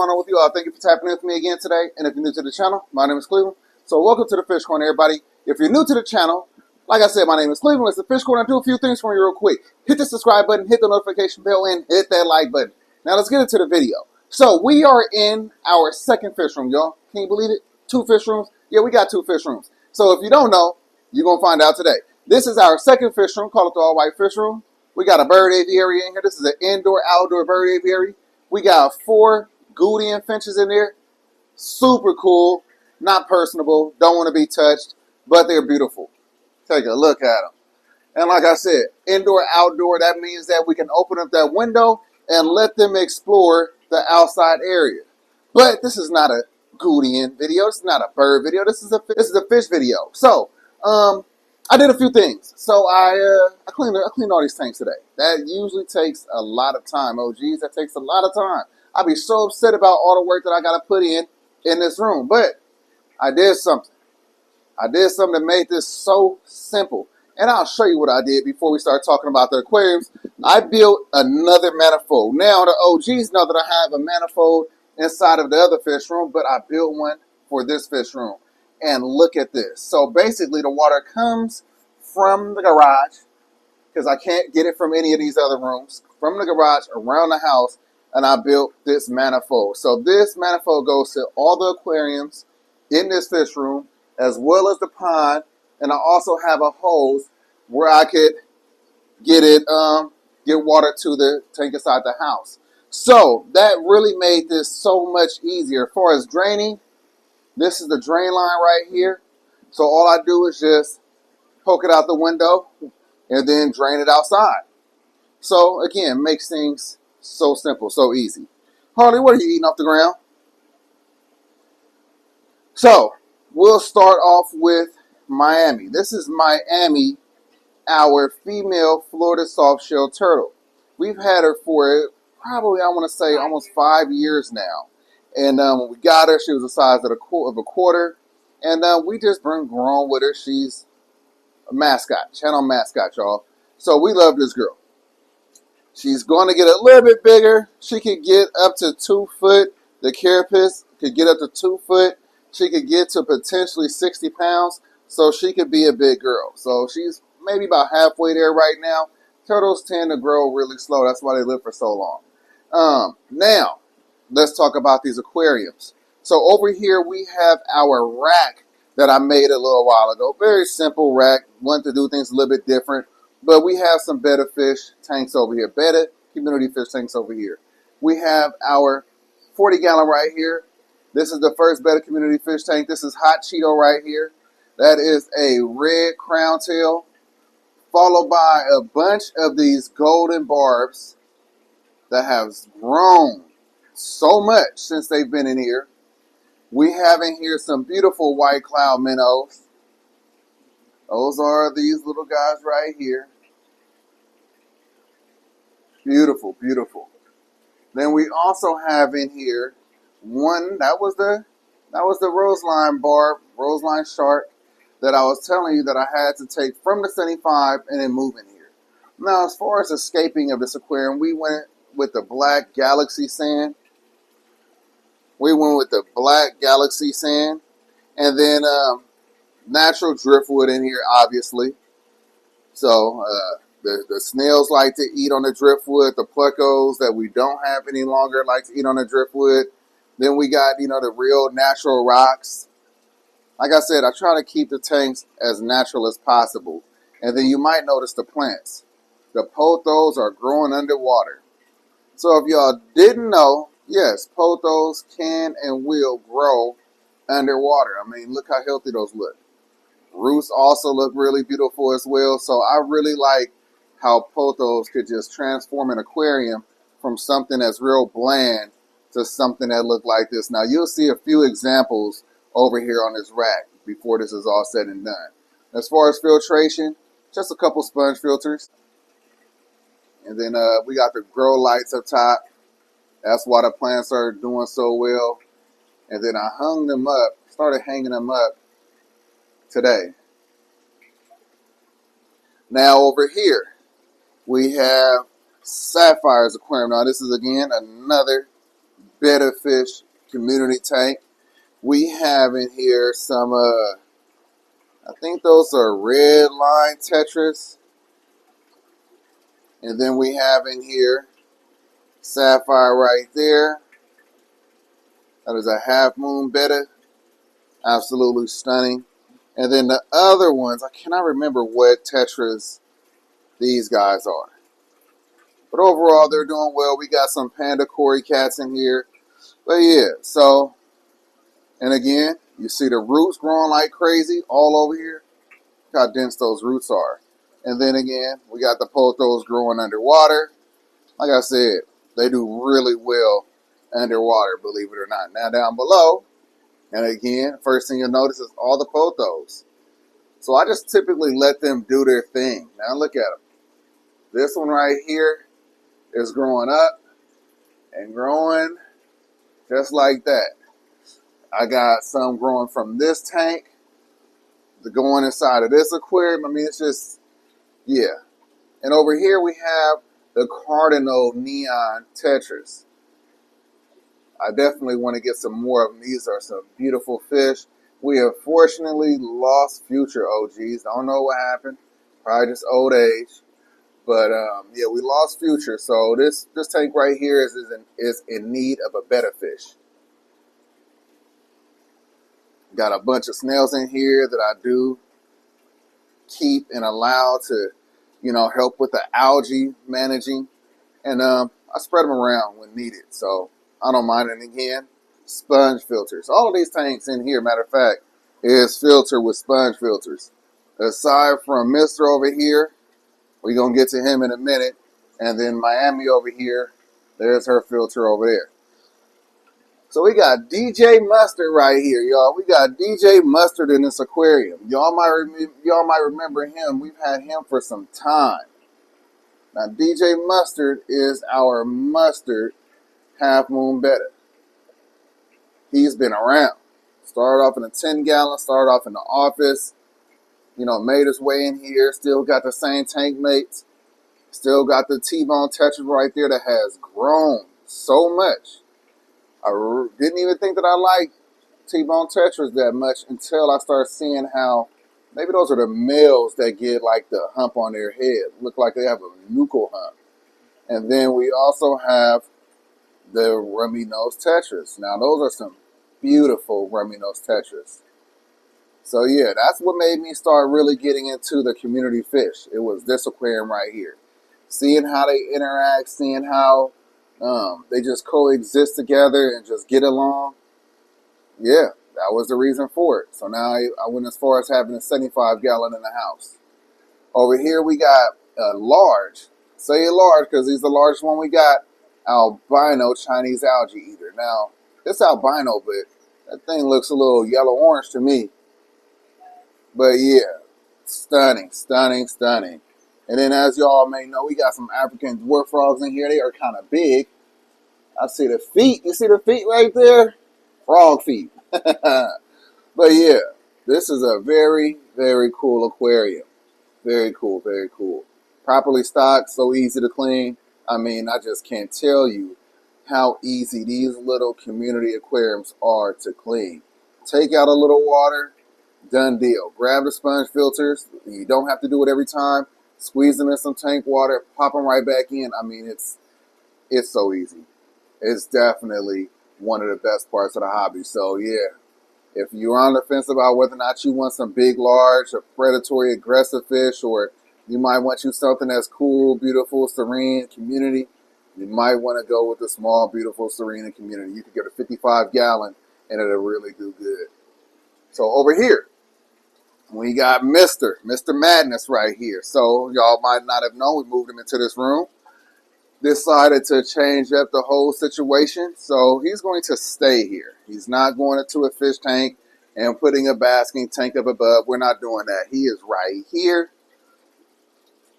going on with you all? Thank you for tapping in with me again today. And if you're new to the channel, my name is Cleveland. So welcome to the Fish Corner, everybody. If you're new to the channel, like I said, my name is Cleveland. It's the Fish Corner. I'll do a few things for you real quick. Hit the subscribe button, hit the notification bell, and hit that like button. Now let's get into the video. So we are in our second fish room, y'all. Can you believe it? 2 fish rooms? Yeah, we got 2 fish rooms. So if you don't know, you're going to find out today. This is our second fish room, call it the all-white fish room. We got a bird aviary in here. This is an indoor-outdoor bird aviary. We got 4 Gouldian finches in there. Super cool. Not personable. Don't want to be touched. But they're beautiful. Take a look at them. And like I said, indoor-outdoor, that means that we can open up that window and let them explore the outside area. But this is not a Gouldian video. This is not a bird video. This is a fish video. So, I did a few things. So I cleaned all these tanks today. That usually takes a lot of time. Oh, geez, that takes a lot of time. I'd be so upset about all the work that I got to put in this room. But I did something. I did something that made this so simple. And I'll show you what I did before we start talking about the aquariums. I built another manifold. Now the OGs know that I have a manifold inside of the other fish room, but I built one for this fish room. And look at this. So basically the water comes from the garage, because I can't get it from any of these other rooms, from the garage around the house, and I built this manifold. So this manifold goes to all the aquariums in this fish room, as well as the pond, and I also have a hose where I could get water to the tank inside the house. So that really made this so much easier. As far as draining, this is the drain line right here. So all I do is just poke it out the window and then drain it outside. So again, makes things so simple, so easy. Harley, what are you eating off the ground? So we'll start off with Miami. This is Miami, our female Florida soft-shell turtle. We've had her for probably, I want to say, almost 5 years now. And when we got her, she was the size of a quarter. And we just been grown with her. She's a mascot, channel mascot, y'all. So we love this girl. She's going to get a little bit bigger. She could get up to 2 foot. The carapace could get up to 2 foot. She could get to potentially 60 pounds. So she could be a big girl. So she's maybe about halfway there right now. Turtles tend to grow really slow. That's why they live for so long. Now, let's talk about these aquariums. So over here we have our rack that I made a little while ago. Very simple rack. Wanted to do things a little bit different. But we have some betta fish tanks over here. Betta community fish tanks over here. We have our 40-gallon right here. This is the first betta community fish tank. This is Hot Cheeto right here. That is a red crown tail, followed by a bunch of these golden barbs that have grown so much since they've been in here. We have in here some beautiful white cloud minnows. Those are these little guys right here. Beautiful, beautiful. Then we also have in here one, that was the roseline barb, roseline shark that I was telling you that I had to take from the 75 and then move in here. Now, as far as escaping of this aquarium, we went with the black galaxy sand. And then natural driftwood in here, obviously. So the snails like to eat on the driftwood. The pluckos that we don't have any longer like to eat on the driftwood. Then we got, the real natural rocks. Like I said, I try to keep the tanks as natural as possible. And then you might notice the plants. The pothos are growing underwater. So if y'all didn't know, yes, pothos can and will grow underwater. I mean, look how healthy those look. Roots also look really beautiful as well. So I really like how pothos could just transform an aquarium from something that's real bland to something that look like this. Now you'll see a few examples over here on this rack before this is all said and done. As far as filtration, just a couple sponge filters. And then we got the grow lights up top. That's why the plants are doing so well. And then I started hanging them up today. Now over here, we have Sapphire's aquarium. Now this is again another Better Fish community tank. We have in here some, I think those are red line Tetris. And then we have in here Sapphire right there. That is a half moon beta. Absolutely stunning. And then the other ones, I cannot remember what Tetris these guys are. But overall, they're doing well. We got some Panda Cory cats in here. But yeah, so, and again, you see the roots growing like crazy all over here. Look how dense those roots are. And then again, we got the pothos growing underwater. Like I said, they do really well underwater, believe it or not. Now down below, and again, first thing you'll notice is all the pothos. So I just typically let them do their thing. Now look at them. This one right here is growing up and growing just like that. I got some growing from this tank to going inside of this aquarium. I mean, it's just, yeah. And over here we have the Cardinal Neon Tetris. I definitely want to get some more of them. These are some beautiful fish. We have fortunately lost future OGs. Don't know what happened. Probably just old age. But yeah, we lost future. So this tank right here is in need of a better fish. Got a bunch of snails in here that I do keep and allow to, you know, help with the algae managing. And I spread them around when needed. So I don't mind. And again, sponge filters. All of these tanks in here, matter of fact, is filtered with sponge filters. Aside from Mr. over here, we're going to get to him in a minute. And then Miami over here, there's her filter over there. So we got DJ Mustard right here, y'all. We got DJ Mustard in this aquarium. Y'all might remember him. We've had him for some time. Now, DJ Mustard is our mustard half moon betta. He's been around. Started off in a 10-gallon, started off in the office, you know, made his way in here, still got the same tank mates, still got the T-bone Tetris right there that has grown so much. I didn't even think that I liked T-bone Tetris that much until I started seeing how maybe those are the males that get like the hump on their head. Look like they have a nuchal hump. And then we also have the rummy nose Tetris. Now those are some beautiful rummy nose Tetris. So yeah, that's what made me start really getting into the community fish. It was this aquarium right here. Seeing how they interact, seeing how they just coexist together and just get along. Yeah, that was the reason for it. So now I went as far as having a 75-gallon in the house. Over here we got a large. Say large because he's the largest one we got. Albino Chinese algae eater. Now, it's albino, but that thing looks a little yellow-orange to me. But yeah, stunning, stunning, stunning. And then as y'all may know, we got some African dwarf frogs in here. They are kind of big. I see the feet. You see the feet right there? Frog feet. But yeah, this is a very, very cool aquarium. Very cool, very cool. Properly stocked, so easy to clean. I mean, I just can't tell you how easy these little community aquariums are to clean. Take out a little water, done deal. Grab the sponge filters. You don't have to do it every time. Squeeze them in some tank water, pop them right back in. I mean, it's so easy. It's definitely one of the best parts of the hobby. So yeah, if you're on the fence about whether or not you want some big, large, or predatory, aggressive fish, or you might want you something that's cool, beautiful, serene, community, you might want to go with the small, beautiful, serene, and community. You can get a 55-gallon and it'll really do good. So over here, we got Mr. Madness right here. So y'all might not have known, we moved him into this room. Decided to change up the whole situation. So he's going to stay here. He's not going into a fish tank and putting a basking tank up above. We're not doing that. He is right here.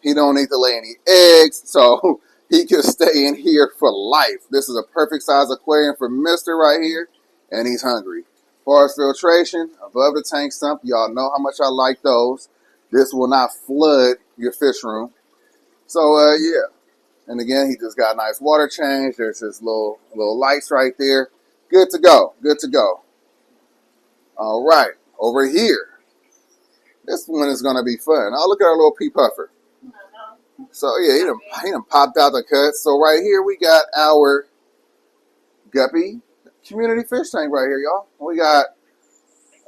He don't need to lay any eggs, so he can stay in here for life. This is a perfect size aquarium for Mr. right here, and he's hungry. As far as filtration, above the tank sump, y'all know how much I like those. This will not flood your fish room. So, yeah. And again, he just got a nice water change. There's his little lights right there. Good to go. Good to go. All right. Over here. This one is going to be fun. Oh, look at our little pea puffer. So, yeah, he done popped out the cut. So, right here, we got our guppy community fish tank right here, y'all. We got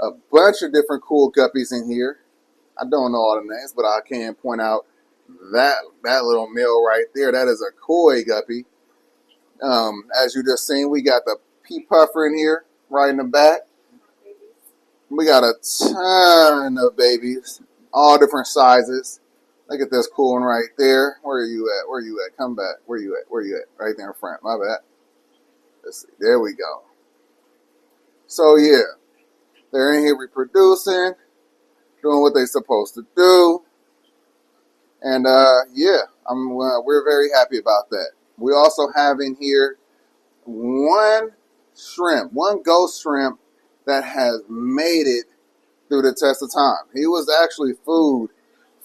a bunch of different cool guppies in here. I don't know all the names, but I can point out that little male right there. That is a koi guppy. As you just seen, we got the pea puffer in here right in the back. We got a ton of babies, all different sizes. Look at this cool one right there. Where are you at? Where are you at? Come back. Where are you at? Where are you at? Right there in front. My bad. Let's see. There we go. So yeah, they're in here reproducing, doing what they're supposed to do. And yeah, we're very happy about that. We also have in here one ghost shrimp that has made it through the test of time. He was actually food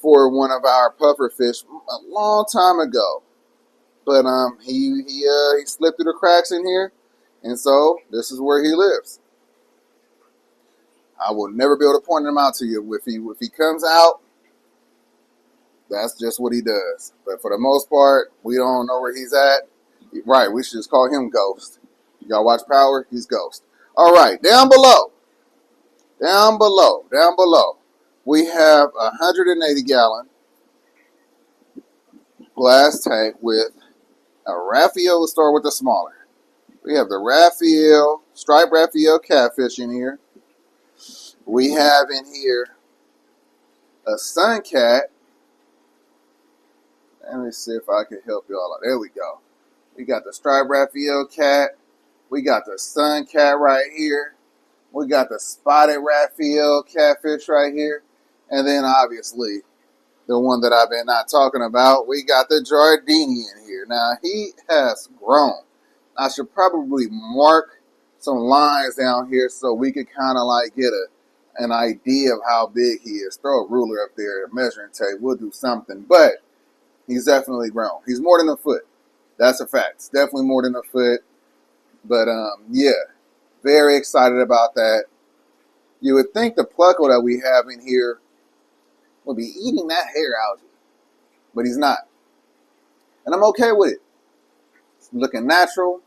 for one of our puffer fish a long time ago, but he slipped through the cracks in here, and so this is where he lives. I will never be able to point him out to you. If he comes out, that's just what he does. But for the most part, we don't know where he's at. Right, we should just call him Ghost. Y'all watch Power? He's Ghost. All right, down below, we have a 180-gallon glass tank with a Raphael. We'll start with the smaller. We have the Raphael, striped Raphael catfish in here. We have in here a sun cat. Let me see if I can help you all out. There we go. We got the striped Raphael cat. We got the sun cat right here. We got the spotted Raphael catfish right here. And then obviously the one that I've been not talking about, we got the Giardini in here. Now he has grown. I should probably mark some lines down here so we could kind of like get an idea of how big he is. Throw a ruler up there, a measuring tape. We'll do something. But he's definitely grown. He's more than a foot. That's a fact. It's definitely more than a foot. But yeah, very excited about that. You would think the pleco that we have in here would be eating that hair algae, but he's not. And I'm okay with it. It's looking natural.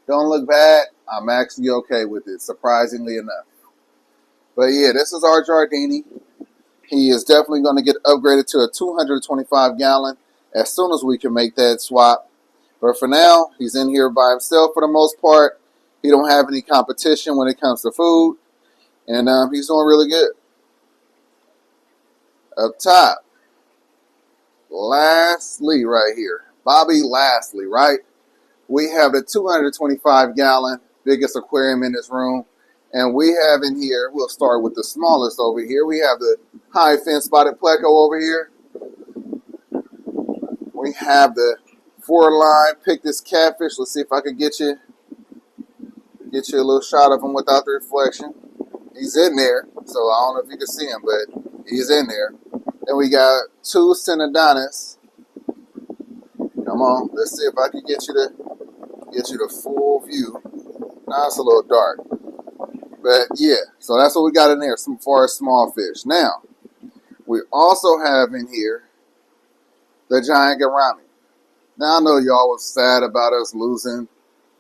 Don't look bad. I'm actually okay with it, surprisingly enough. But yeah, this is our Giardini. He is definitely going to get upgraded to a 225-gallon as soon as we can make that swap. But for now, he's in here by himself for the most part. He don't have any competition when it comes to food. And he's doing really good. Up top, lastly right here, Bobby Lastly, right? We have the 225-gallon biggest aquarium in this room. And we have in here, we'll start with the smallest over here. We have the high fin spotted pleco over here. We have the 4-line Pictus catfish. Let's see if I can get you a little shot of him without the reflection. He's in there, so I don't know if you can see him, but he's in there. Then we got 2 Synodontis. Come on, let's see if I can get you the full view. Now it's a little dark, but yeah. So that's what we got in there, as far as small fish. Now we also have in here the giant gourami. Now I know y'all was sad about us losing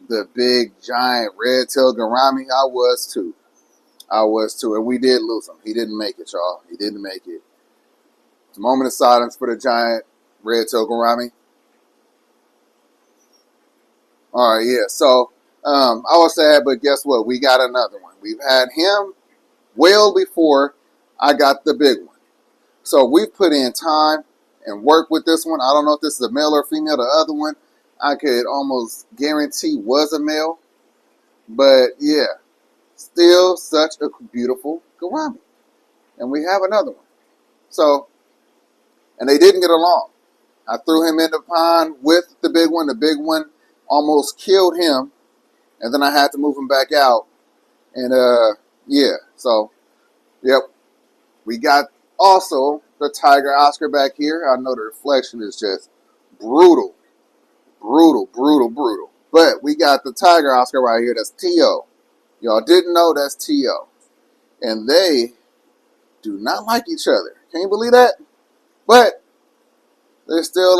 the big giant red-tailed gourami. I was too, and we did lose him. He didn't make it, y'all. He didn't make it. It's a moment of silence for the giant red-tailed gourami. All right, yeah. So I was sad, but guess what? We got another one. We've had him well before I got the big one. So we've put in time and work with this one. I don't know if this is a male or female. The other one, I could almost guarantee was a male. But yeah, still such a beautiful gourami. And we have another one. So, and they didn't get along. I threw him in the pond with the big one. The big one almost killed him. And then I had to move him back out. And yeah, so, yep. We got also the Tiger Oscar back here. I know the reflection is just brutal. Brutal, brutal, brutal. But we got the tiger Oscar right here. That's T.O. Y'all didn't know that's T.O. And they do not like each other. Can you believe that? But they're still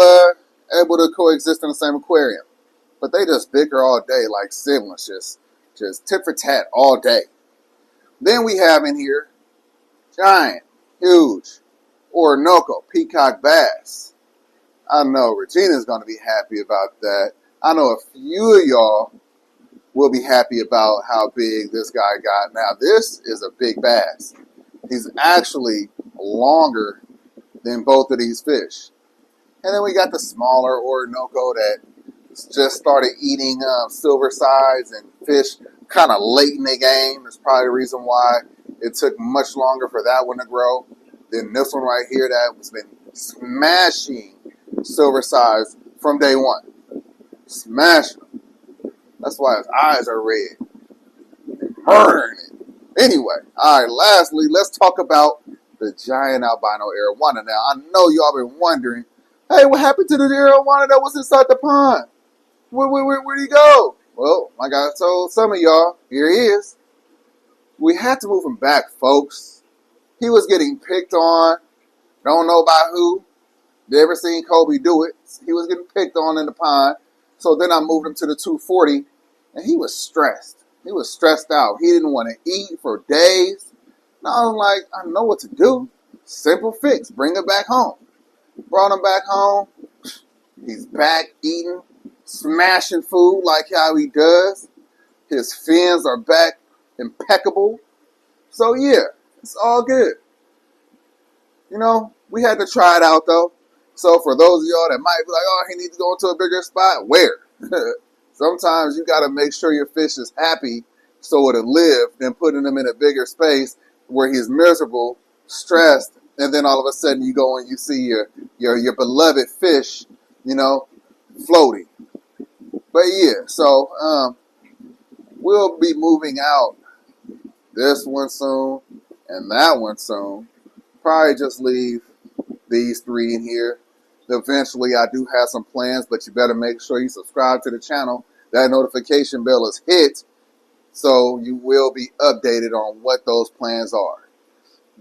able to coexist in the same aquarium. But they just bicker all day like siblings, just tit for tat all day. Then we have in here giant, huge, Orinoco peacock bass. I know Regina's going to be happy about that. I know a few of y'all will be happy about how big this guy got. Now, this is a big bass. He's actually longer than both of these fish. And then we got the smaller Orinoco that just started eating silver sides and fish kind of late in the game. That's probably the reason why it took much longer for that one to grow than this one right here that has been smashing silver sides from day one. Smashing them. That's why his eyes are red. Murdering it. Anyway, all right, lastly, let's talk about the giant albino arowana. Now, I know y'all been wondering, hey, what happened to the arowana that was inside the pond? Where'd he go? Well, like I told some of y'all, here he is. We had to move him back, folks. He was getting picked on. Don't know by who. Never seen Kobe do it. He was getting picked on in the pond. So then I moved him to the 240, and he was stressed. He was stressed out. He didn't want to eat for days. And I was like, I know what to do. Simple fix. Bring him back home. Brought him back home. He's back eating, smashing food like how he does. His fins are back impeccable. So yeah, it's all good. You know, we had to try it out though. So for those of y'all that might be like, oh, he needs to go into a bigger spot, where? Sometimes you got to make sure your fish is happy so it'll live than putting him in a bigger space where he's miserable, stressed, and then all of a sudden you go and you see your beloved fish, you know, floating. But yeah, so we'll be moving out this one soon and that one soon. Probably just leave these three in here. Eventually, I do have some plans, but you better make sure you subscribe to the channel. That notification bell is hit, so you will be updated on what those plans are.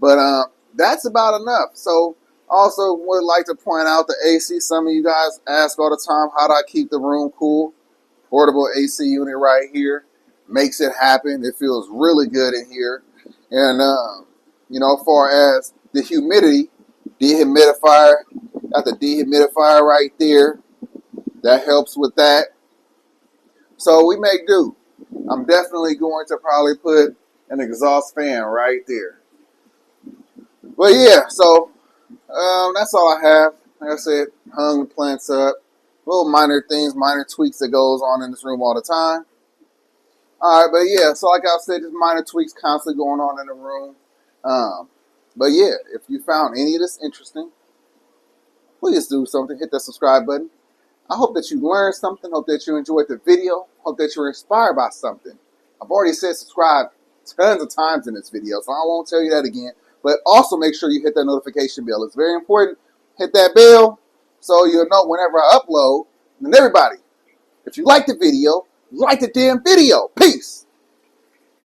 But that's about enough. So, also would like to point out the AC. Some of you guys ask all the time, how do I keep the room cool? Portable AC unit right here makes it happen. It feels really good in here. And, you know, as far as the humidity, dehumidifier, got the dehumidifier right there. That helps with that. So we make do. I'm definitely going to probably put an exhaust fan right there. But yeah, so that's all I have. Like I said, hung the plants up. Little minor things, minor tweaks that goes on in this room all the time. All right, but yeah, so like I said, just minor tweaks constantly going on in the room. But yeah, if you found any of this interesting, please do something. Hit that subscribe button. I hope that you learned something. Hope that you enjoyed the video. Hope that you're inspired by something. I've already said subscribe tons of times in this video, so I won't tell you that again. But also make sure you hit that notification bell. It's very important. Hit that bell so you'll know whenever I upload. And everybody, if you like the video, like the damn video. Peace.